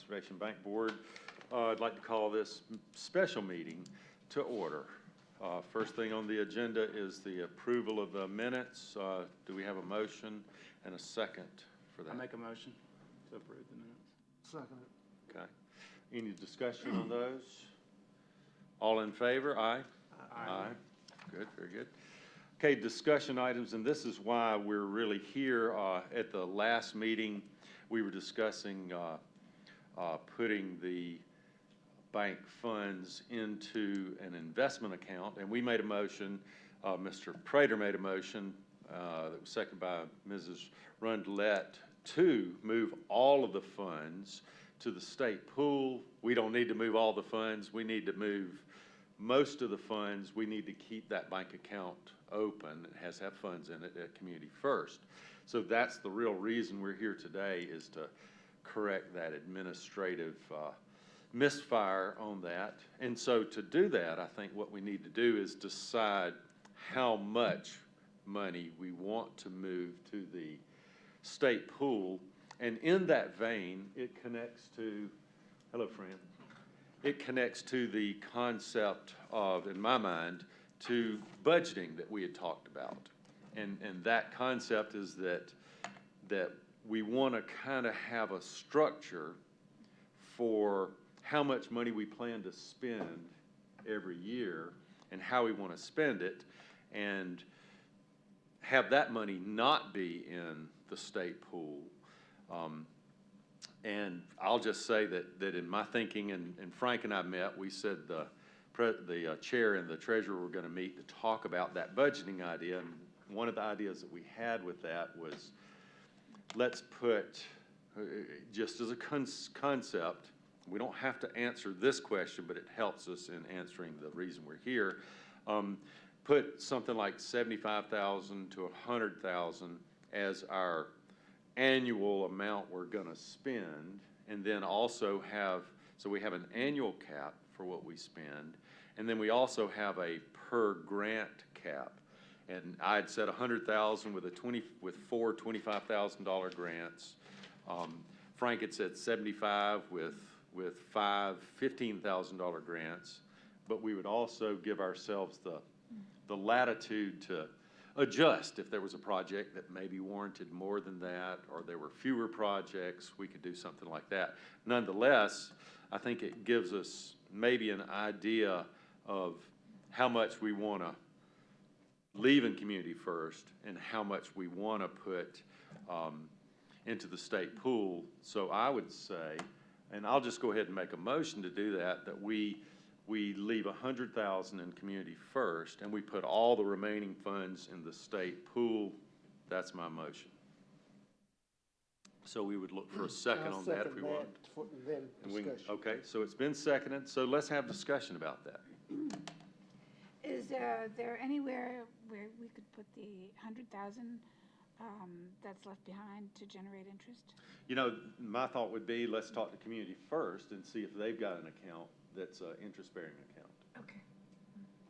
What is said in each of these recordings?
Conservation Bank Board. I'd like to call this special meeting to order. First thing on the agenda is the approval of the minutes. Do we have a motion and a second for that? I make a motion to approve the minutes. Second. Okay. Any discussion on those? All in favor? Aye? Aye. Good, very good. Okay, discussion items, and this is why we're really here. At the last meeting, we were discussing putting the bank funds into an investment account, and we made a motion. Mr. Prater made a motion that was seconded by Mrs. Rundlett to move all of the funds to the state pool. We don't need to move all the funds. We need to move most of the funds. We need to keep that bank account open. It has to have funds in it at Community First. So that's the real reason we're here today, is to correct that administrative misfire on that. And so to do that, I think what we need to do is decide how much money we want to move to the state pool. And in that vein, it connects to, hello, friend. It connects to the concept of, in my mind, to budgeting that we had talked about. And that concept is that we want to kind of have a structure for how much money we plan to spend every year and how we want to spend it, and have that money not be in the state pool. And I'll just say that in my thinking, and Frank and I met, we said the chair and the treasurer were going to meet to talk about that budgeting idea. And one of the ideas that we had with that was, let's put, just as a concept, we don't have to answer this question, but it helps us in answering the reason we're here. Put something like $75,000 to $100,000 as our annual amount we're going to spend, and then also have, so we have an annual cap for what we spend, and then we also have a per grant cap. And I'd said $100,000 with four $25,000 grants. Frank had said 75 with five $15,000 grants, but we would also give ourselves the latitude to adjust if there was a project that maybe warranted more than that, or there were fewer projects, we could do something like that. Nonetheless, I think it gives us maybe an idea of how much we want to leave in Community First and how much we want to put into the state pool. So I would say, and I'll just go ahead and make a motion to do that, that we leave $100,000 in Community First and we put all the remaining funds in the state pool. That's my motion. So we would look for a second on that if we want. Okay, so it's been seconded. So let's have discussion about that. Is there anywhere where we could put the $100,000 that's left behind to generate interest? You know, my thought would be, let's talk to Community First and see if they've got an account that's an interest-bearing account. Okay.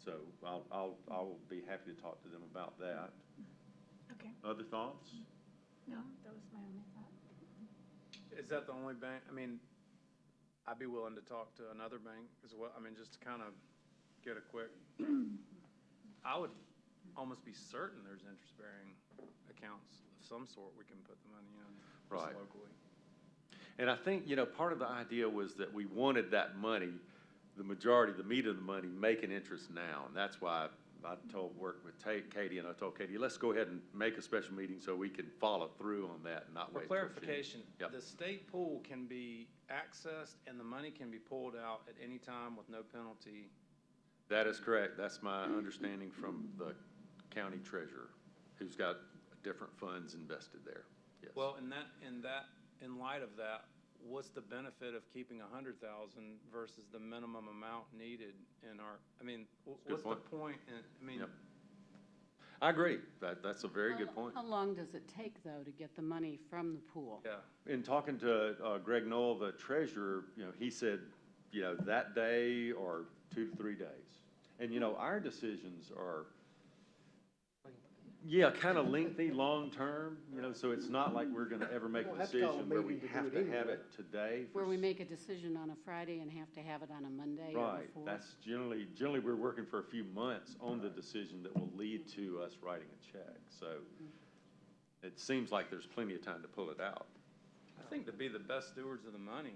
So I'll be happy to talk to them about that. Okay. Other thoughts? No, that was my only thought. Is that the only bank? I mean, I'd be willing to talk to another bank as well. I mean, just to kind of get a quick, I would almost be certain there's interest-bearing accounts of some sort we can put the money in just locally. And I think, you know, part of the idea was that we wanted that money, the majority, the meat of the money, making interest now. And that's why I worked with Katie, and I told Katie, let's go ahead and make a special meeting so we can follow through on that and not wait. For clarification, yep. The state pool can be accessed and the money can be pulled out at any time with no penalty. That is correct. That's my understanding from the county treasurer, who's got different funds invested there. Yes. Well, in light of that, what's the benefit of keeping $100,000 versus the minimum amount needed in our? I mean, what's the point? I mean, yep. I agree. That's a very good point. How long does it take, though, to get the money from the pool? Yeah. In talking to Greg Knoll, the treasurer, you know, he said, you know, that day or 2 to 3 days. And, you know, our decisions are Yeah, kind of lengthy, long-term, you know, so it's not like we're gonna ever make a We'll have to call a decision where we meeting to have do to it have anyway. it today. for Where we s- make a decision on a Friday and have to have it on a Monday or Right, before. that's generally we're working for a few months on the decision that will lead to us writing a check, so it seems like there's plenty of time to pull it out. I think to be the best stewards of the money,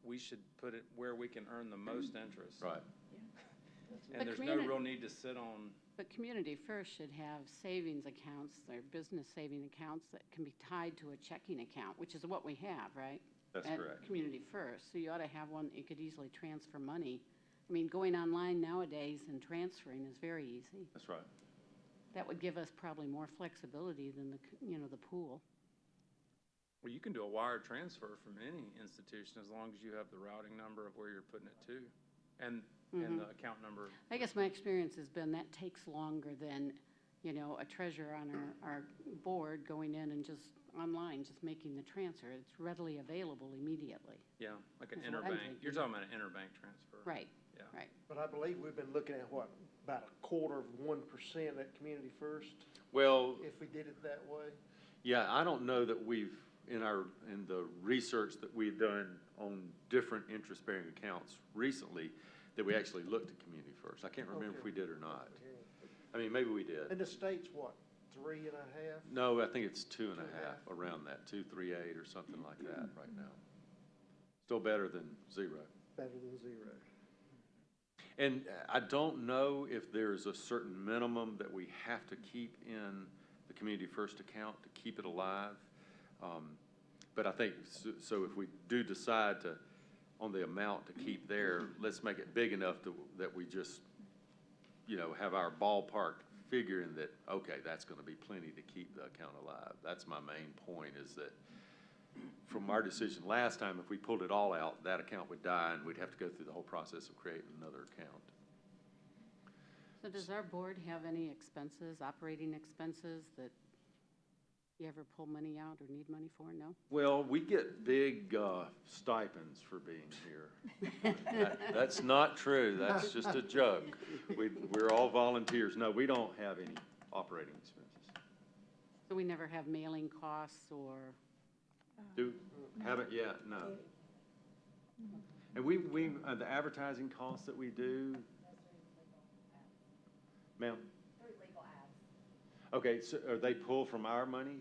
we should put it where we can earn the most interest. Right, And But there's no communi- real need to sit on, But Community First should have savings accounts, or business saving accounts that can be tied to a checking account, which is what we have, right? that's At correct. Community First, so you ought to have one that you could easily transfer money. I mean, going online nowadays and transferring is very easy. That's right. That would give us probably more flexibility than the pool. well, you can do a wire transfer from any institution as long as you have the routing number of where you're putting it to and the account number. I guess my experience has been that takes longer than, a treasurer on our board going in and just online, just making the transfer. It's readily available immediately. Yeah, like an That's what I'm interbank. You're thinking. talking about an interbank transfer. Right, Yeah. right. But I believe we've been looking at what, about 1/4% at Community First, Well, if we did it that way? yeah, I don't know that we've, in the research that we've done on different interest-bearing accounts recently, that we actually looked at Community First. I can't remember if we did or not. I mean, maybe we did. And the state's what, 3.5? No, I think it's 2.5, around that, 2.38 or something like that right now. Still better than zero. Better than zero. And I don't know if there's a certain minimum that we have to keep in the Community First account to keep it alive. But I think, so if we do decide on the amount to keep there, let's make it big enough that we just, have our ballpark figuring that, okay, that's gonna be plenty to keep the account alive. That's my main point, is that from our decision last time, if we pulled it all out, that account would die and we'd have to go through the whole process of creating another account. So does our board have any expenses, operating expenses that you ever pull money out or need money for? No? Well, we get big stipends for being here. That's not true. That's just a joke. We're all volunteers. No, we don't have any operating expenses. So we never have mailing costs or, Haven't yet, no. And the advertising costs that we do. Ma'am? Through legal ads. Okay, so are they pull from our money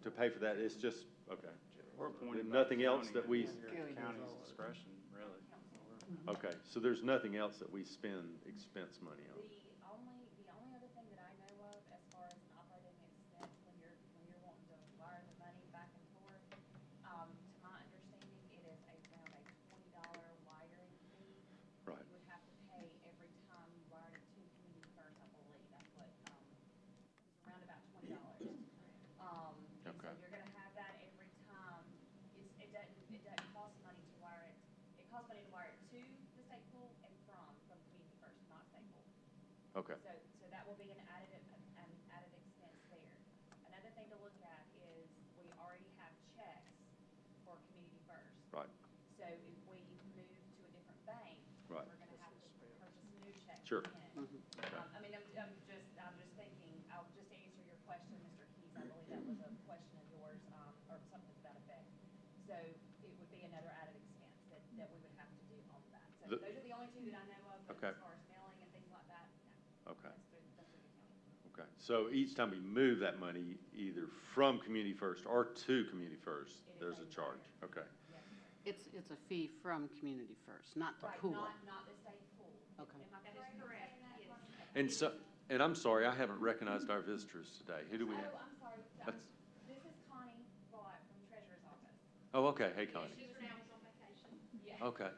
to pay for that? It's just, okay. We're appointed Then by nothing the else county. that we- Your county's discretion, really. Okay, so there's nothing else that we spend expense money on? The only other thing that I know of as far as an operating expense, when you're wanting to wire the money back and forth, to my understanding, it is around a $20 wiring fee. Right. You would have to pay every time you wired it to Community First, I believe, that's what, it was around about $20. And so Okay. you're gonna have that every time, it doesn't cost money to wire it, it costs money to wire it to the state pool and from Community First, not state pool. Okay, So that will be an added expense there. Another thing to look at is we already have checks for Community First. right, So if we move to a different bank, Right. we're gonna have to purchase new checks Sure. again. I mean, I'm just thinking, I'll just answer your question, Mr. Keys, I believe that was a question of yours, or something to that effect. So it would be another added expense that we would have to do on that. So The- those are the only two that I know of, but Okay. as far as mailing and things like that, no. okay, That's through the county. okay. So each time we move that money, either from Community First or to Community First, It is there's a a charge, okay. it's a fee from Community First, not the Right, pool. not the state pool. Okay. Am I correct? Yes. And so, and I'm sorry, I haven't recognized our visitors today. Who do we have? Oh, I'm sorry. That's- This is Connie Bott from Treasurer's Office. Oh, okay, hey Connie. She was out on vacation. Yeah. Okay,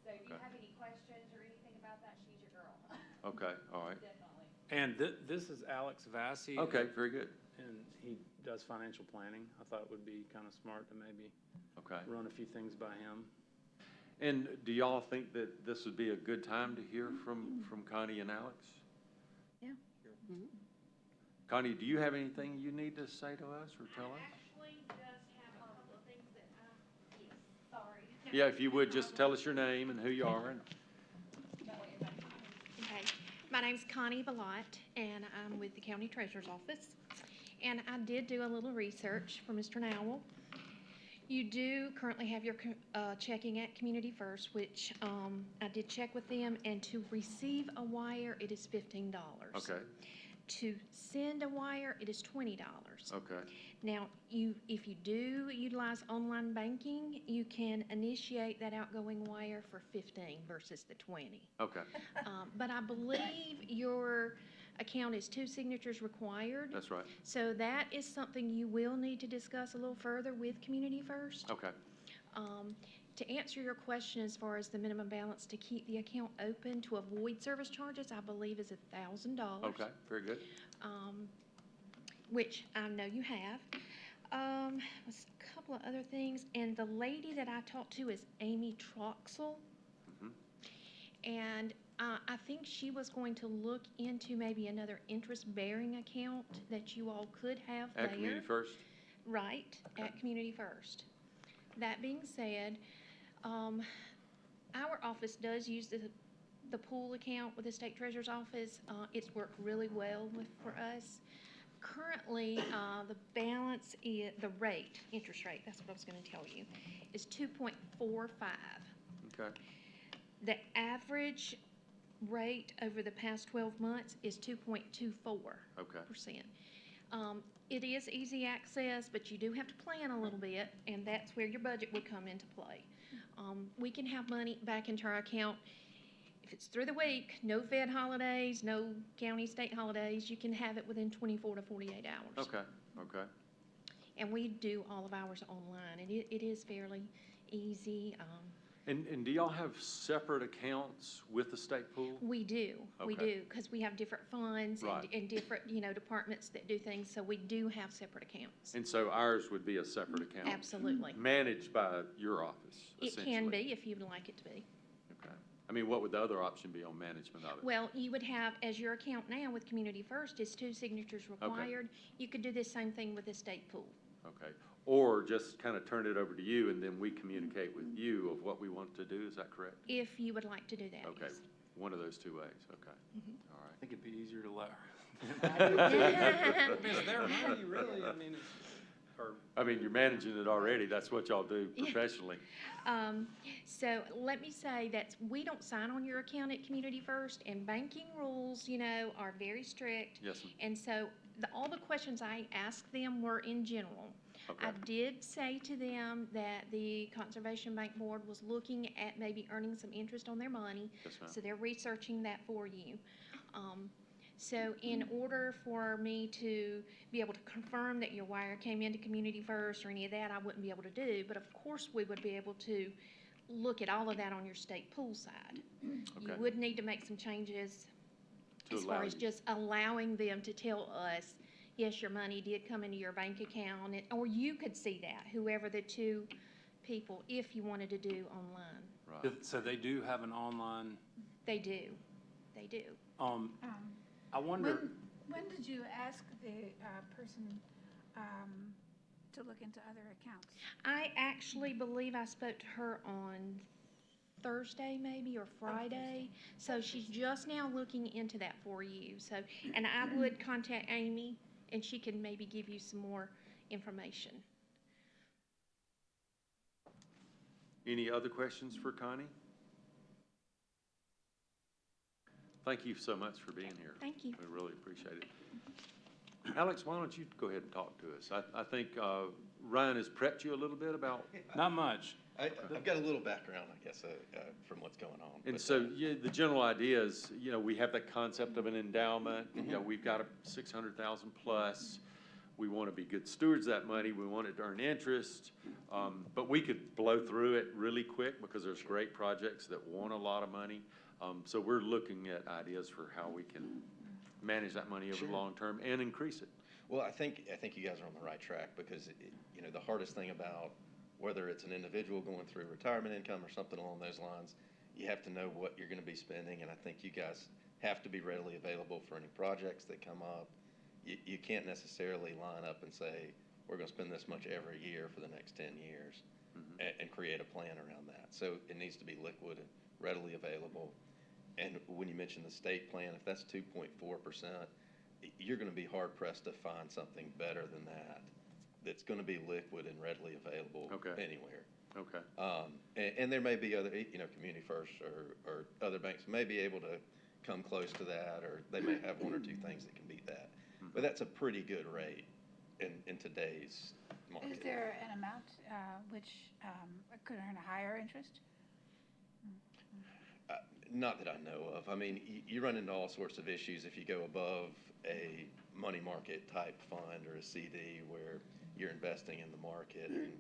So if you Okay. have any questions or anything about that, she's your girl. okay, all right. Definitely. And this is Alex Vassy. Okay, very good, And he does financial planning. I thought it would be kind of smart to maybe okay. run a few things by him. And do y'all think that this would be a good time to hear from Connie and Alex? Yeah. Connie, do you have anything you need to say to us or tell us? Actually, just have a couple of things that yes, sorry. Yeah, if you would, just tell us your name and who you are and Okay. My name's Connie Ballot, and I'm with the County Treasurer's Office. And I did do a little research for Mr. Nowell. You do currently have your checking at Community First, which I did check with them, and to receive a wire, it is $15. Okay, To send a wire, it is $20. okay, Now, if you do utilize online banking, you can initiate that outgoing wire for 15 versus the 20. okay, But I believe your account is 2 signatures required. that's right, So that is something you will need to discuss a little further with Community First. okay, To answer your question as far as the minimum balance to keep the account open to avoid service charges, I believe is $1,000. okay, very good. Which I know you have. Was a couple of other things, and the lady that I talked to is Amy Troxel. And I think she was going to look into maybe another interest-bearing account that you all could have there. At Community First? Right, at Community First. That being said, our office does use the pool account with the State Treasurer's Office. It's worked really well for us. Currently, the balance is, the rate, interest rate, that's what I was gonna tell you, is 2.45. Okay, The average rate over the past 12 months is 2.24%. okay, It is easy access, but you do have to plan a little bit, and that's where your budget would come into play. We can have money back into our account. If it's through the week, no Fed holidays, no county, state holidays, you can have it within 24 to 48 hours. okay, okay. And we do all of ours online, and it is fairly easy. And do y'all have separate accounts with the state pool? We do, Okay. because we have different funds Right. and different, departments that do things, so we do have separate accounts. And so ours would be a separate account? Absolutely. Managed by your office, It essentially? can be if you'd like it to be. Okay. I mean, what would the other option be on management of it? Well, you would have, as your account now with Community First is 2 signatures required, you could do the same thing with the state pool. Okay. Or just kind of turn it over to you and then we communicate with you of what we want to do, is that correct? If you would like to do that, Okay, yes. one of those 2 ways, okay. Mm-hmm. All I right. think it'd be easier to let her. It's their money, really, I mean, or, I mean, you're managing it already, that's what y'all do professionally. So let me say that we don't sign on your account at Community First, and banking rules, are very strict. Yes, ma'am. And so all the questions I asked them were in general. Okay. I did say to them that the Conservation Bank Board was looking at maybe earning some interest on their money. Yes, ma'am. So they're researching that for you. So in order for me to be able to confirm that your wire came into Community First or any of that, I wouldn't be able to do. But of course, we would be able to look at all of that on your state pool side. You Okay. would need to make some changes To as allow far as you. just allowing them to tell us, yes, your money did come into your bank account, or you could see that, whoever the 2 people, if you wanted to do online. Right. so they do have an online, They do. They do. I wonder, When did you ask the person to look into other accounts? I actually believe I spoke to her on Thursday maybe, or Friday. So she's just now looking into that for you. So, and I would contact Amy, and she can maybe give you some more information. Any other questions for Connie? Thank you so much for being here. Thank you. We really appreciate it. Alex, why don't you go ahead and talk to us? I think Ryan has prepped you a little bit about, not much. I've got a little background, I guess, from what's going on. and but, so yeah, the general idea is, we have that concept of an endowment. We've got a 600,000 plus. We want to be good stewards of that money. We want it to earn interest. But we could blow through it really quick because there's great projects that want a lot of money. So we're looking at ideas for how we can manage that money over the long term and increase it. Well, I think you guys are on the right track because, the hardest thing about whether it's an individual going through retirement income or something along those lines, you have to know what you're going to be spending, and I think you guys have to be readily available for any projects that come up. You can't necessarily line up and say, we're going to spend this much every year for the next 10 years and create a plan around that. So it needs to be liquid and readily available. And when you mention the state plan, if that's 2.4%, you're going to be hard pressed to find something better than that that's going to be liquid and readily available Okay. anywhere. Okay. And there may be other, Community First or other banks may be able to come close to that, or they may have one or two things that can beat that. But that's a pretty good rate in today's market. Is there an amount which could earn a higher interest? Not that I know of. I mean, you run into all sorts of issues if you go above a money market type fund or a CD where you're investing in the market. And,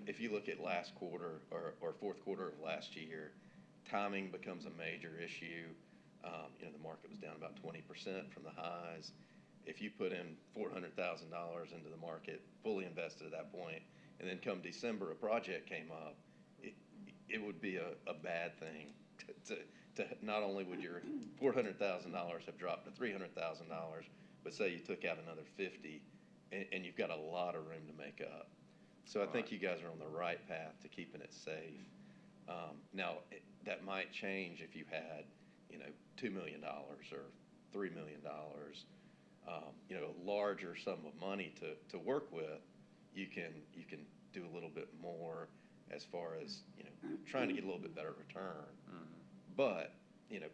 if you look at last quarter or fourth quarter of last year, timing becomes a major issue. The market was down about 20% from the highs. If you put in $400,000 into the market, fully invested at that point, and then come December, a project came up, it would be a bad thing to not only would your $400,000 have dropped to $300,000, but say you took out another 50, and you've got a lot of room to make up. So I think you guys are on the right path to keeping it safe. Now, that might change if you had, $2 million or $3 million, a larger sum of money to work with. You can do a little bit more as far as, trying to get a little bit better return. But,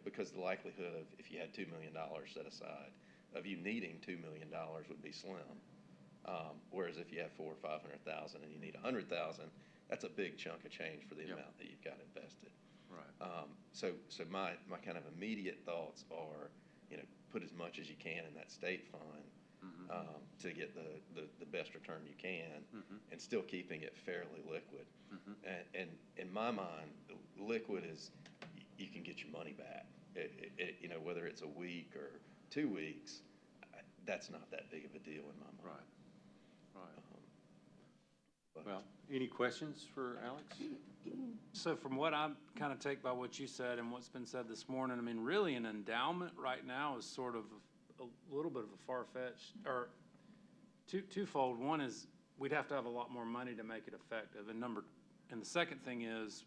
because the likelihood of, if you had $2 million set aside, of you needing $2 million would be slim. Whereas if you have $400,000 or $500,000 and you need $100,000, that's a big chunk of change for the amount that you've got invested. Right. So my kind of immediate thoughts are, put as much as you can in that state fund to get the best return you can, and still keeping it fairly liquid. And in my mind, liquid is you can get your money back. Whether it's a week or 2 weeks, that's not that big of a deal in my mind. Right. Well, any questions for Alex? So from what I kind of take by what you said and what's been said this morning, I mean, really an endowment right now is sort of a little bit of a far-fetched, or twofold. One is we'd have to have a lot more money to make it effective. And the second thing is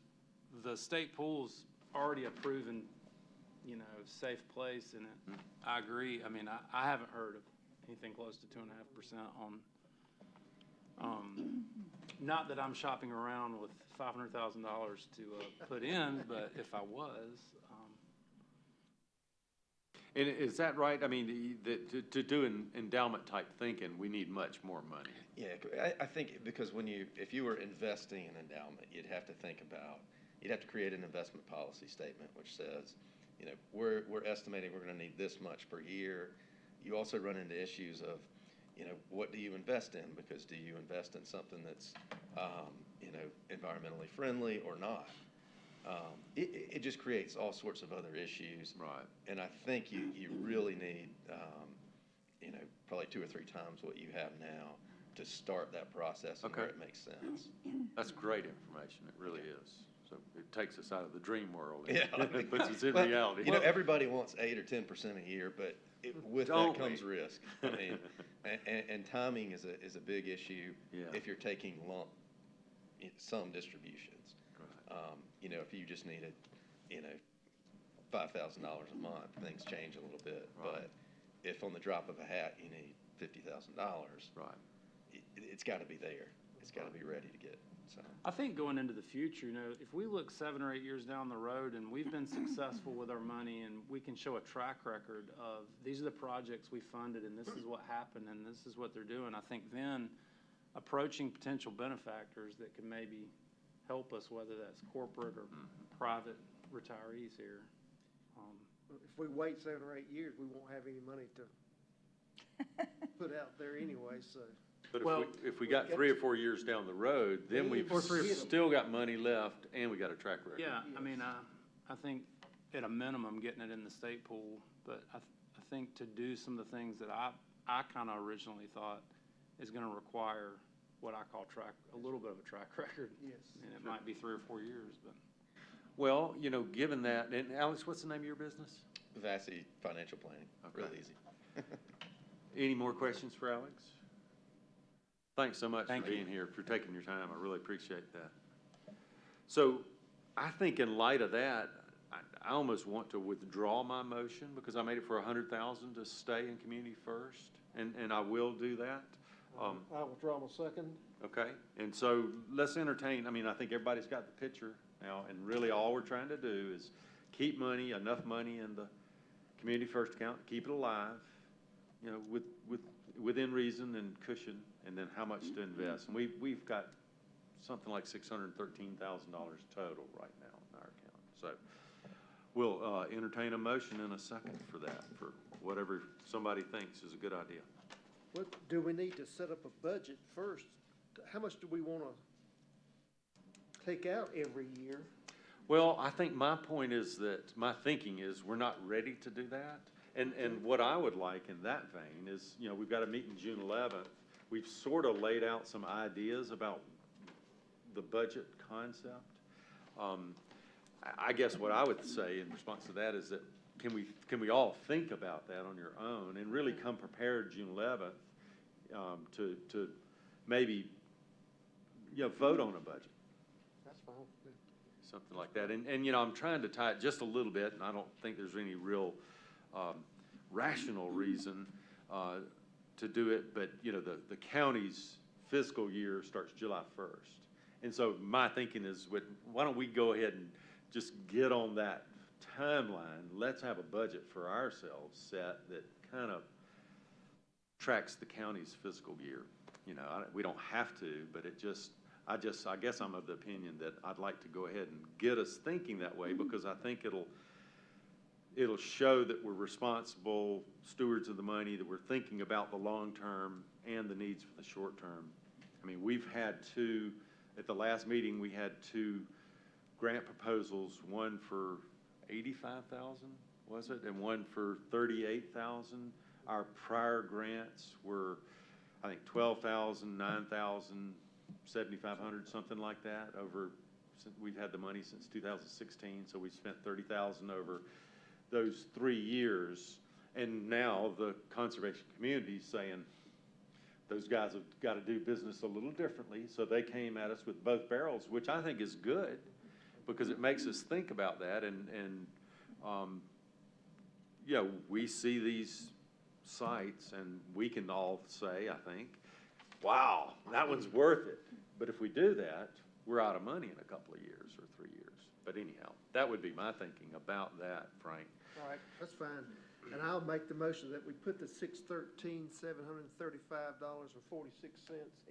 the state pool's already a proven, safe place, and I agree. I mean, I haven't heard of anything close to 2.5% on, not that I'm shopping around with $500,000 to put in, but if I was. And is that right? I mean, to do an endowment type thinking, we need much more money. Yeah, I think because if you were investing in endowment, you'd have to create an investment policy statement, which says, we're estimating we're going to need this much per year. You also run into issues of, what do you invest in? Because do you invest in something that's, environmentally friendly or not? It just creates all sorts of other issues. Right. And I think you really need, probably 2 or 3 times what you have now to start that process and where it makes sense. That's great information. It really is. So it takes us out of the dream world. Yeah. It puts us in But, reality. everybody wants 8 or 10% a year, but with Don't that comes we? risk. I mean, and timing is a big issue if you're taking lump sum distributions. Right. If you just needed, $5,000 a month, things change a little bit. Right. But if on the drop of a hat you need $50,000, Right. It's got to be there. It's got to be ready to get. So. I think going into the future, if we look 7 or 8 years down the road and we've been successful with our money and we can show a track record of these are the projects we funded and this is what happened and this is what they're doing, I think then approaching potential benefactors that can maybe help us, whether that's corporate or private retirees here. If we wait 7 or 8 years, we won't have any money to put out there anyway, so. But Well, if we got 3 or 4 years down the road, then we've still got money left and we got a track record. Yeah, I mean, I think at a minimum, getting it in the state pool, but I think to do some of the things that I kind of originally thought is going to require what I call a little bit of a track record. Yes. And it might be 3 or 4 years, but. Well, given that, and Alex, what's the name of your business? Vassy Financial Planning, Okay. real easy. Any more questions for Alex? Thanks so much Thank for you. being here, for taking your time. I really appreciate that. So I think in light of that, I almost want to withdraw my motion because I made it for 100,000 to stay in Community First, and I will do that. I withdraw my second. Okay, and so let's entertain, I mean, I think everybody's got the picture now, and really all we're trying to do is keep money, enough money in the Community First account, keep it alive, you know, within reason and cushion, and then how much to invest. And we've got something like $613,000 total right now in our account. So we'll entertain a motion in a second for that, for whatever somebody thinks is a good idea. What, do we need to set up a budget first? How much do we want to take out every year? Well, I think my point is that, my thinking is, we're not ready to do that. And what I would like in that vein is, you know, we've got a meeting June 11th. We've sort of laid out some ideas about the budget concept. I guess what I would say in response to that is that, can we all think about that on your own and really come prepared June 11th to maybe, you know, vote on a budget? That's fine. Something like that. And, you know, I'm trying to tie it just a little bit, and I don't think there's any real rational reason to do it, but, you know, the county's fiscal year starts July 1st. And so my thinking is, why don't we go ahead and just get on that timeline? Let's have a budget for ourselves set that kind of tracks the county's fiscal year. You know, we don't have to, but I guess I'm of the opinion that I'd like to go ahead and get us thinking that way, because I think it'll show that we're responsible stewards of the money, that we're thinking about the long term and the needs for the short term. I mean, at the last meeting, we had 2 grant proposals, one for 85,000, was it? And one for 38,000. Our prior grants were, I think, 12,000, 9,000, 7,500, something like that. We've had the money since 2016, so we spent 30,000 over those 3 years. And now the conservation community is saying those guys have got to do business a little differently. So they came at us with both barrels, which I think is good, because it makes us think about that. And you know, we see these sites and we can all say, I think, wow, that one's worth it. But if we do that, we're out of money in a couple of years or 3 years. But anyhow, that would be my thinking about that, Frank. All right, that's fine. And I'll make the motion that we put the $613,735.46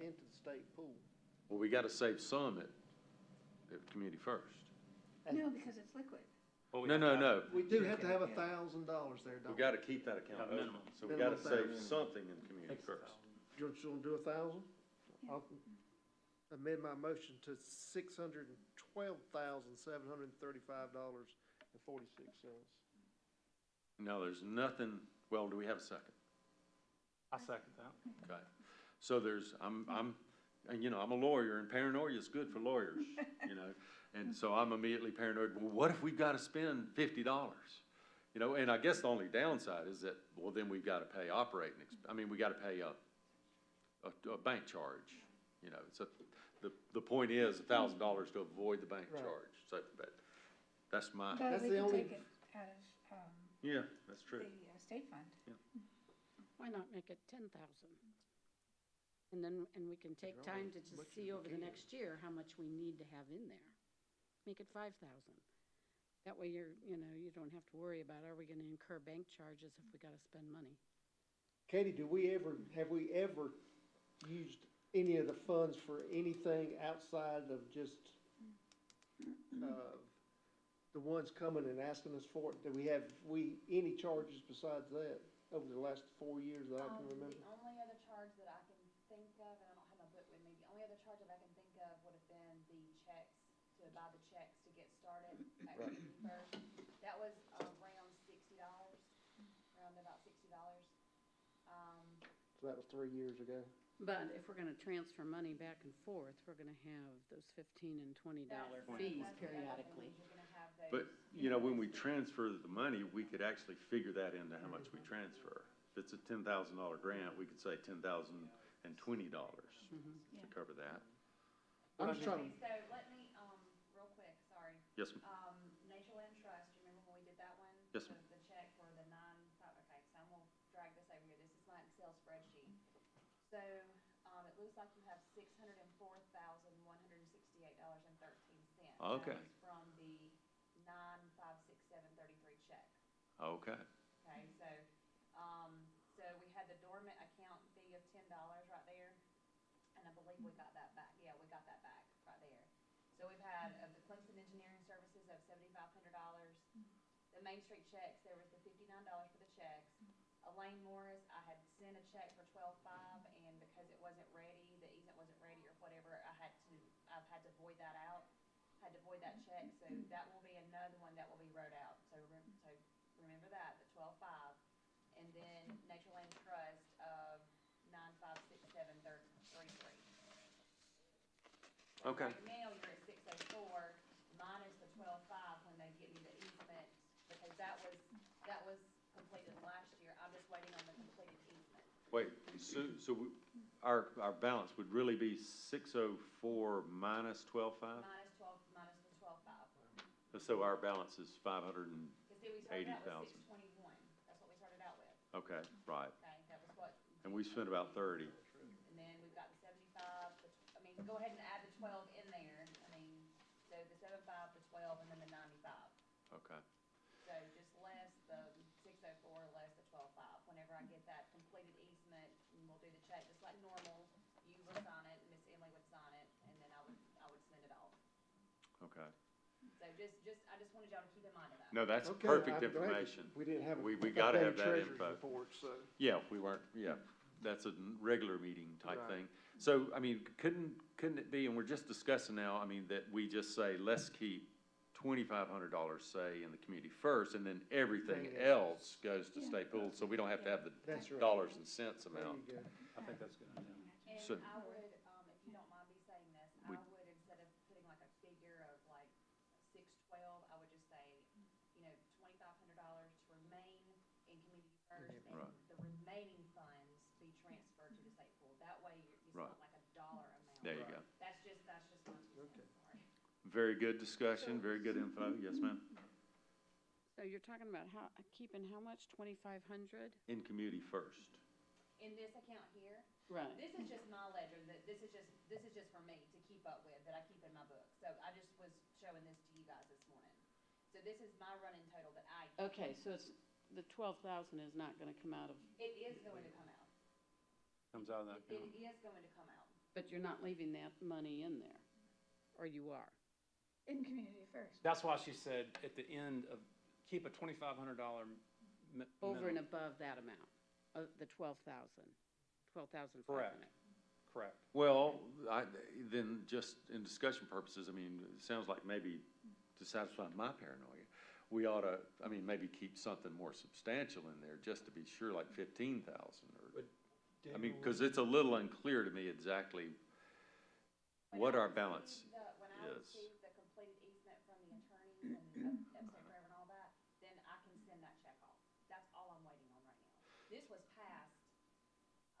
into the state pool. Well, we got to save some at Community First. No, because it's liquid. No. We do have to have $1,000 there, don't We we? got to keep that account open. So we got to save something in Community First. You want to do 1,000? I'll amend my motion to $612,735.46. Now, there's nothing, well, do we have a second? I second that. Okay. So you know, I'm a lawyer, and paranoia is good for lawyers, you know? And so I'm immediately paranoid, well, what if we've got to spend $50? You know, and I guess the only downside is that, well, then we've got to pay we got to pay a bank charge, you know? So the point is $1,000 to avoid the bank Right. charge. So, but that's my, But That's we the could only- take it out of yeah, that's true. the state fund. Why not make it 10,000? And we can take time to just see over the next year how much we need to have in there. Make it 5,000. That way you don't have to worry about, are we going to incur bank charges if we got to spend money? Katie, have we ever used any of the funds for anything outside of just, the ones coming and asking us for it? Do we have any charges besides that over the last 4 years that I can remember? The only other charge that I can think of, and I don't have my book with me, the only other charge that I can think of would have been the checks, to buy the checks to get started at Community First. That was around $60, around about $60. So that was 3 years ago. But if we're going to transfer money back and forth, we're going to have those $15 and $20 fees periodically. You're gonna have those. But, you know, when we transfer the money, we could actually figure that into how much we transfer. If it's a $10,000 grant, we could say $10,020 to cover that. I'm just trying to, So let me, real quick, sorry. Yes, ma'am. Natureland Trust, Yes, ma'am. The check for the okay, so I'm gonna drag this over here. This is my Excel spreadsheet. So, it looks like you have $604,168.13. Okay. That was from the 9,567.33 check. Okay, Okay, so we had the dormant account fee of $10 right there, and I believe we got that back. Yeah, we got that back right there. So we've had of the Clemson Engineering Services of $7,500. The Main Street checks, there was the $59 for the checks. Elaine Morris, I had sent a check for $12,500, and because it wasn't ready, the easement wasn't ready or whatever, I've had to void that out. Had to void that check, so that will be another one that will be wrote out. So remember that, the $12,500. And then Nature Land Trust of 9,567.33. okay. Right now, you're at 604 minus the 12,500 when they give you the easement, because that was completed last year. I'm just waiting on the completed easement. Wait, our balance would really be 604 minus 12.5? Minus the 12,500. So our balance is 580,000. Because see, we started out with 621. That's what we started out with. Okay, right. Okay, that was what. And we spent about 30. And then we've got the 75, go ahead and add the 12 in there. So the 75, the 12, and then the 95. Okay, So just less the 604, less the 12,500. Whenever I get that completed easement, and we'll do the check just like normal. You would sign it, Miss Emily would sign it, and then I would send it off. okay. So I just wanted y'all to keep in mind of that. No, that's Okay, perfect I'm glad that information. We didn't have. We a gotta have updated that treasurer's info. report, so. Yeah, we weren't, yeah, that's a regular meeting type Right. thing. So, couldn't it be, and we're just discussing now, that we just say, let's keep $2,500, say, in the community first, and then everything Thing else goes to state pool, so we don't have to have the That's right. dollars and cents There amount. you go. I think that's good. And So- I would, if you don't mind me saying this, I We- would, instead of putting like a figure of like 612, I would just say, $2,500 to remain in community first, and Right. the remaining funds be transferred to the state pool. That way, it's Right. not like a dollar amount. There you go. That's just my 2 cents, sorry. Very good discussion, very good info. Yes, ma'am? So you're talking about keeping how much, 2,500? In community first. In this account here, Right. this is just my ledger, this is just for me to keep up with, that I keep in my book. So I just was showing this to you guys this morning. So this is my running total that I keep. Okay, so it's, the 12,000 is not gonna come out of, It is going to come out. Comes out of that It account. is going to come out. but you're not leaving that money in there, or you are? In community first. That's why she said at the end of, keep a $2,500 Over and minimum. above that amount, the 12,000, 12,500. Correct. Correct. Well, then just in discussion purposes, it sounds like maybe to satisfy my paranoia, we ought to, maybe keep something more substantial in there just to be sure, like 15,000 or, because it's a little unclear to me exactly what our balance When I is. receive the completed easement from the attorneys and Upstate Forever and all that, then I can send that check off. That's all I'm waiting on right now. This was passed,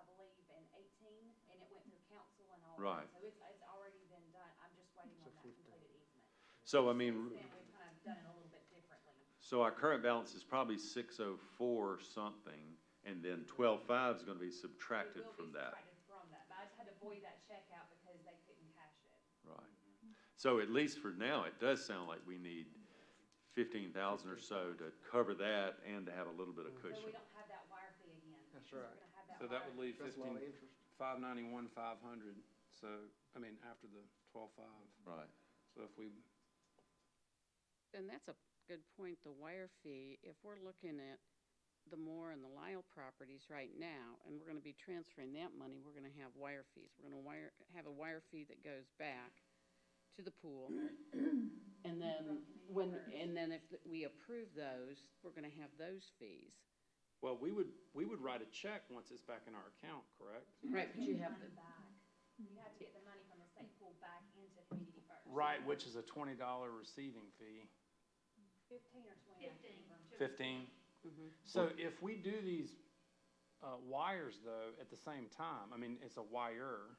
I believe, in 18, and it went through council and all that. Right. So it's already been done. I'm just waiting on that completed easement. So, Since then, we've kind of done it a little bit differently. So our current balance is probably 604 something, and then 12.5 is gonna be subtracted It will from be that. subtracted from that, but I just had to void that check out because they couldn't cash it. Right. So at least for now, it does sound like we need 15,000 or so to cover that and to have a little bit of So we cushion. don't have that wire fee again. That's because we're right. gonna have that So that wire would leave That's a lot of interest. 591,500. So, after the 12,500. Right. So if we, And that's a good point, the wire fee, if we're looking at the Moore and the Lyle properties right now, and we're gonna be transferring that money, we're gonna have wire fees. We're gonna have a wire fee that goes back to the pool. And then if we approve those, we're gonna have those fees. well, we would write a check once it's back in our account, correct? Right, but you have to, Back. You have to get the money from the state pool back into community first. Right, which is a $20 receiving fee. 15 or 20, I can't remember. 15? So if we do these wires though at the same time, it's a wire.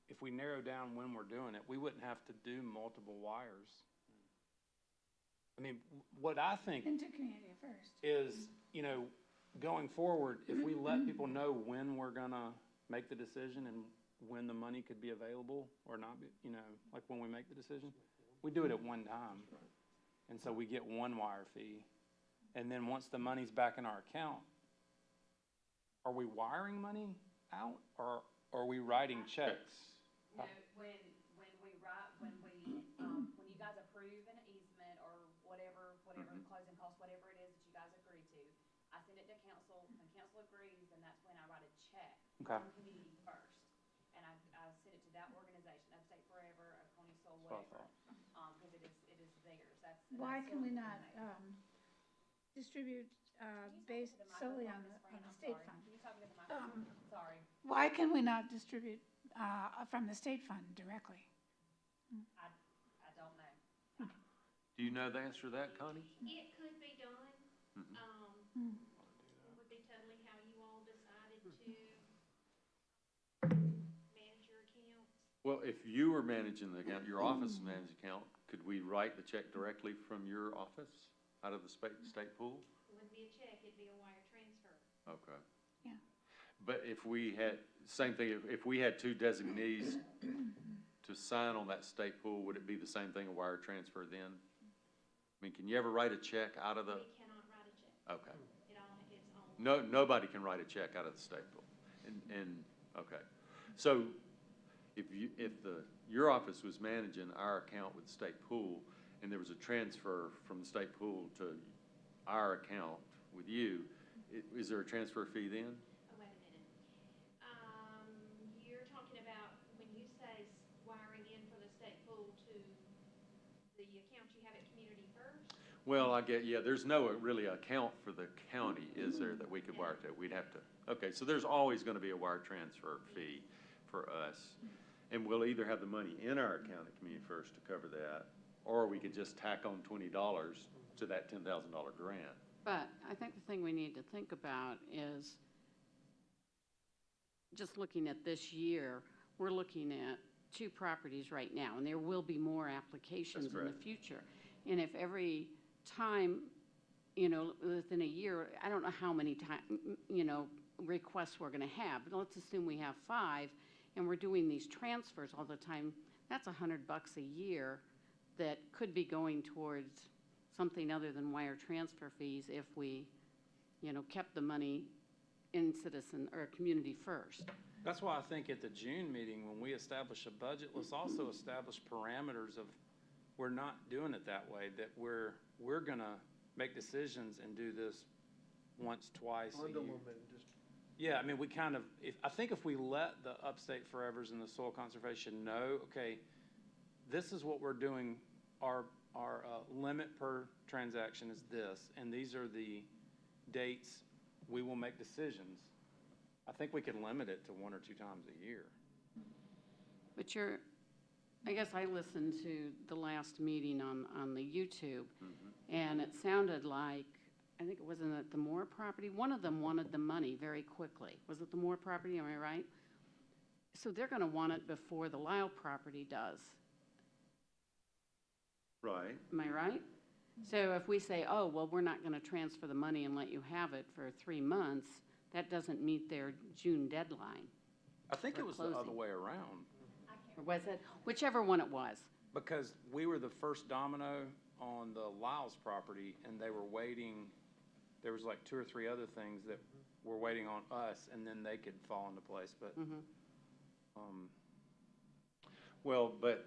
If we narrow down when we're doing it, we wouldn't have to do multiple wires. I mean, what I think Into community first. is, you know, going forward, if we let people know when we're gonna make the decision and when the money could be available or not, you know, like when we make the decision, we do it at one time. And so we get one wire fee. And then once the money's back in our account, are we wiring money out or are we writing checks? No, when you guys approve an easement or whatever the closing costs, whatever it is that you guys agree to, I send it to council, when council agrees, then that's when I write a check Okay. from Community First. And I send it to that organization, Upstate Forever, Oconee Soul, That's what I whatever, because it is theirs, that's. Why that's can we still not, in there. distribute, Can you talk based into the solely microphone, on the, Ms. Fran? on the I'm state sorry. fund? Can you talk into the microphone? Sorry, Why can we not distribute, from the state fund directly? I don't know. Do you know the answer to that, Connie? It could be done. Hmm. It would be totally how you all decided to manage your accounts. Well, if you were managing the account, your office managed account, could we write the check directly from your office out of the state pool? It wouldn't be a check, it'd be a wire transfer. Okay. Yeah. But if we had, same thing, if we had two designees to sign on that state pool, would it be the same thing, a wire transfer then? I mean, can you ever write a check out of the, We cannot write a check. okay. It all, it's on. Nobody can write a check out of the state pool. Okay. So if your office was managing our account with the state pool and there was a transfer from the state pool to our account with you, is there a transfer fee then? Oh, wait a minute. You're talking about when you say wiring in from the state pool to the account you have at Community First? Well, there's no really account for the county, is there, that we could wire to? We'd have to, okay, so there's always gonna be a wire transfer fee for us. And we'll either have the money in our account at Community First to cover that, or we could just tack on $20 to that $10,000 grant. But I think the thing we need to think about is, just looking at this year, we're looking at 2 properties right now, and there will be more applications in the correct. future. And if every time, you know, within a year, I don't know how many requests we're gonna have, but let's assume we have 5, and we're doing these transfers all the time, that's $100 a year that could be going towards something other than wire transfer fees if we, you know, kept the money in Citizen or Community First. That's why I think at the June meeting, when we establish a budget, let's also establish parameters of, we're not doing it that way, that we're gonna make decisions and do this once, twice a Bundle year. them and just, Yeah, I mean, we kind of, I think if we let the Upstate Forevers and the Soil Conservation know, okay, this is what we're doing, our limit per transaction is this, and these are the dates we will make decisions. I think we can limit it to 1 or 2 times a year. But I guess I listened to the last meeting on the YouTube, and it sounded like, I think it wasn't at the Moore property, one of them wanted the money very quickly. Was it the Moore property, am I right? So they're gonna want it before the Lyle property does. Right. Am I right? So if we say, oh, well, we're not gonna transfer the money and let you have it for 3 months, that doesn't meet their June deadline. I think For it was the other closing. way around, Or was it, whichever one it was. because we were the first domino on the Lyles property, and they were waiting, there was like 2 or 3 other things that were waiting on us, and then they could fall into place, but, Well, but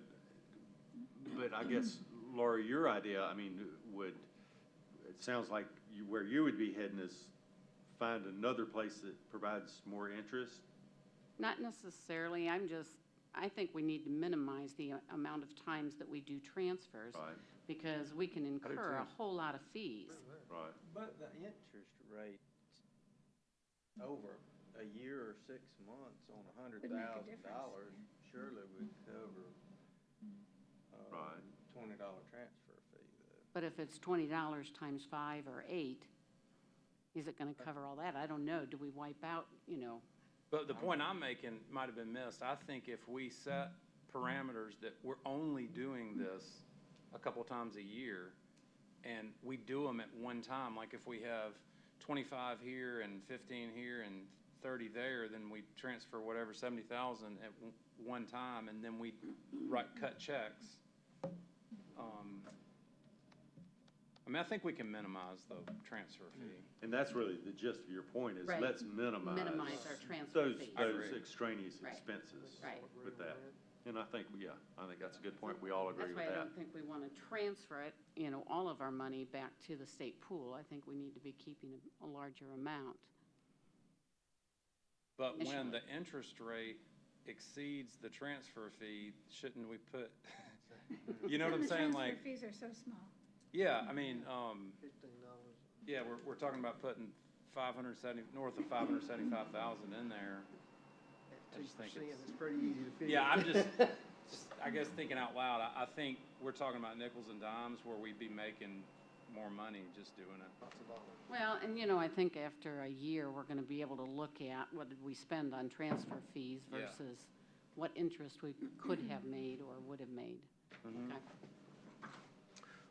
I guess, Laura, your idea, I mean, it sounds like where you would be heading is find another place that provides more interest? Not necessarily, I think we need to minimize the amount of times that we do transfers. Right. Because we can incur a too. whole lot of fees. Right. But the interest rate over a year or 6 months on Would make a difference, $100,000 surely would cover Right. $20 transfer fee though. But if it's $20 times 5 or 8, is it gonna cover all that? I don't know. Do we wipe out, you know? but the point I'm making might have been missed. I think if we set parameters that we're only doing this a couple times a year, and we do them at one time, like if we have 25 here and 15 here and 30 there, then we transfer whatever, 70,000 at one time, and then we cut checks. I mean, I think we can minimize the transfer fee. And that's really the gist of your point, is Right. let's minimize. Minimize our transfer Those, fees. those extraneous Right. expenses. Right. With that. And I think, yeah, I think that's a good point. We all agree That's with why I that. don't think we want to transfer it, all of our money back to the state pool. I think we need to be keeping a larger amount. But when Initially. the interest rate exceeds the transfer fee, shouldn't we put, you know what I'm saying? Like, The transfer fees are so small. yeah, I mean, $15. yeah, we're talking about putting 570, north of 575,000 in there. At I just think 2%, it's- it's pretty easy to figure. Yeah, I'm just, I guess thinking out loud, I think we're talking about nickels and dimes where we'd be making more money just doing it. Lots of dollars. Well, and I think after a year, we're going to be able to look at what did we spend on transfer fees Yeah. versus what interest we could have made or would have made. Mm-hmm. Okay.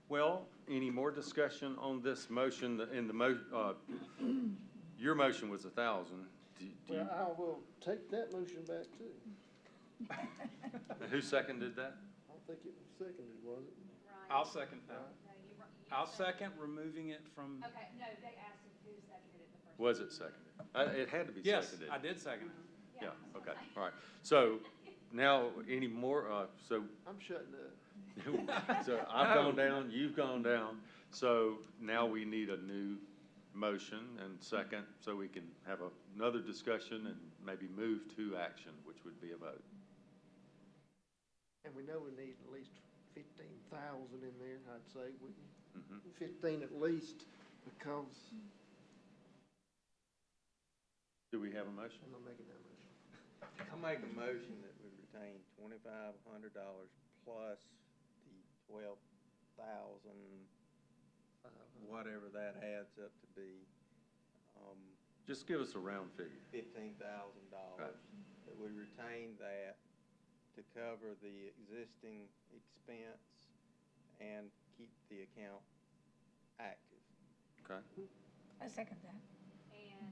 Well, any more discussion on this motion? Your motion was 1,000. Well, I will take that motion back too. Who seconded that? I don't think it was seconded, was it? I'll second that. No, I'll second removing it from, Okay, no, they asked who seconded it the first. Was it seconded? It had to be yes, seconded. I did second it. Yeah, okay, all right. So now, any more, so I'm shutting up. So I've gone down, you've gone down, so now we need a new motion and second, so we can have another discussion and maybe move to action, which would be a vote. And we know we need at least 15,000 in there, I'd say, wouldn't you? Mhm. 15 at least, because Do we have a motion? I'm not making that motion. I make a motion that we retain $2,500 plus the 12,000, whatever that adds up to be, Just give us a round figure. $15,000. That we retain that to cover the existing expense and keep the account active. Okay? I second that. And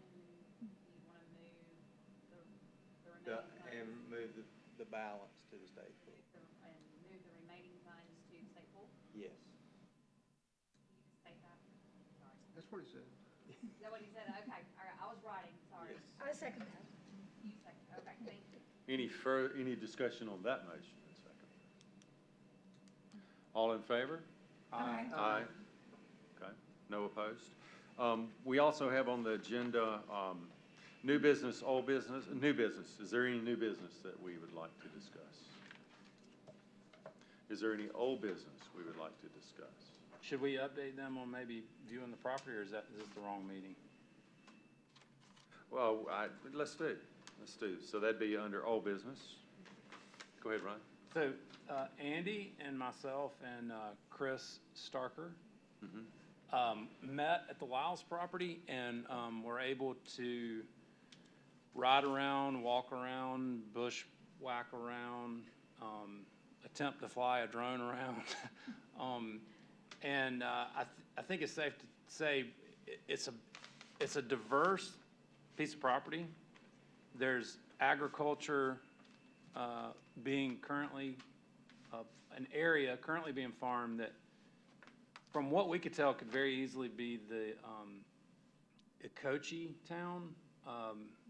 you want to move the remaining And funds, move the balance to the state pool. and move the remaining funds to the state pool? Yes. Can you just state that? Sorry. That's what he said. Is that what he said? Okay, all right, I was writing, sorry. Yes. I second that. You second, okay, thank you. Any discussion on that motion in a second? All in favor? Aye. Aye. Okay, no opposed. We also have on the agenda, new business, old business, new business. Is there any new business that we would like to discuss? Is there any old business we would like to discuss? Should we update them on maybe viewing the property, or is this the wrong meeting? Well, let's do. So that'd be under old business. Go ahead, Ryan. So, Andy and myself and Chris Starker met at the Lyles property and were able to ride around, walk around, bushwhack around, attempt to fly a drone around. And I think it's safe to say it's a diverse piece of property. There's agriculture being currently, an area currently being farmed that, from what we could tell, could very easily be the Okochee town,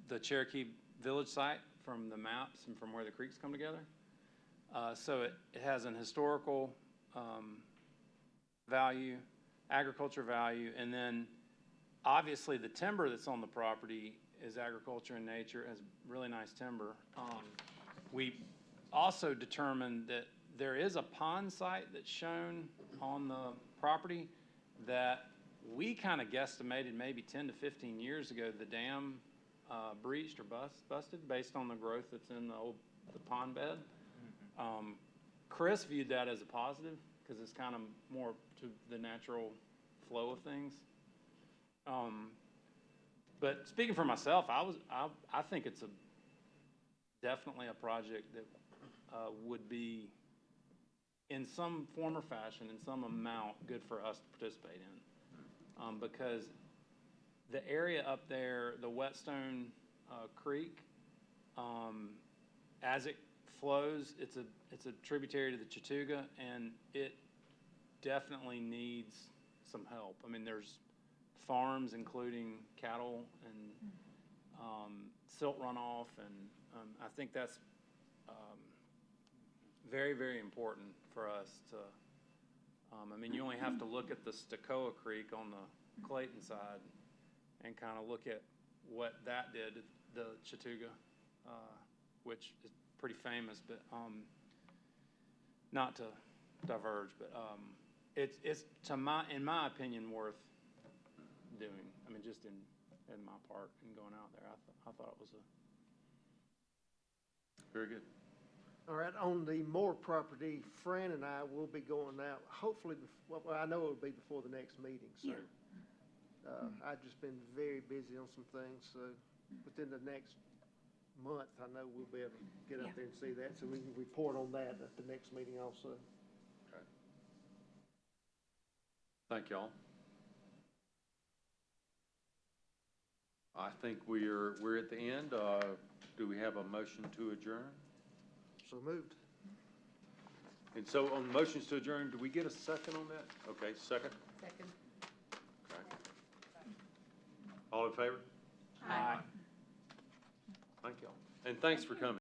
the Cherokee Village site from the maps and from where the creeks come together. So it has an historical value, agriculture value, and then obviously the timber that's on the property is agriculture in nature, has really nice timber. We also determined that there is a pond site that's shown on the property that we kind of guesstimated maybe 10 to 15 years ago the dam breached or busted based on the growth that's in the pond bed. Chris viewed that as a positive because it's kind of more to the natural flow of things. But speaking for myself, I think it's definitely a project that would be in some form or fashion, in some amount, good for us to participate in. Because the area up there, the Whetstone Creek, as it flows, it's a tributary to the Chattooga, and it definitely needs some help. I mean, there's farms, including cattle and silt runoff, and I think that's very, very important for us to, I mean, you only have to look at the Stocoa Creek on the Clayton side and kind of look at what that did to the Chattooga, which is pretty famous, but not to diverge, but it's in my opinion, worth doing. I mean, just in my part in going out there, I thought it was Very good. All right, on the Moore property, Fran and I will be going out, hopefully, well, I know it'll be before the next meeting, so. I've just been very busy on some things, so within the next month, I know we'll be able to get up there and see that, so we can report on that at the next meeting also. Okay. Thank y'all. I think we're at the end. Do we have a motion to adjourn? So moved. And so on motions to adjourn, do we get a second on that? Okay, second? Second. Okay. All in favor? Aye. Thank y'all. And thanks for coming.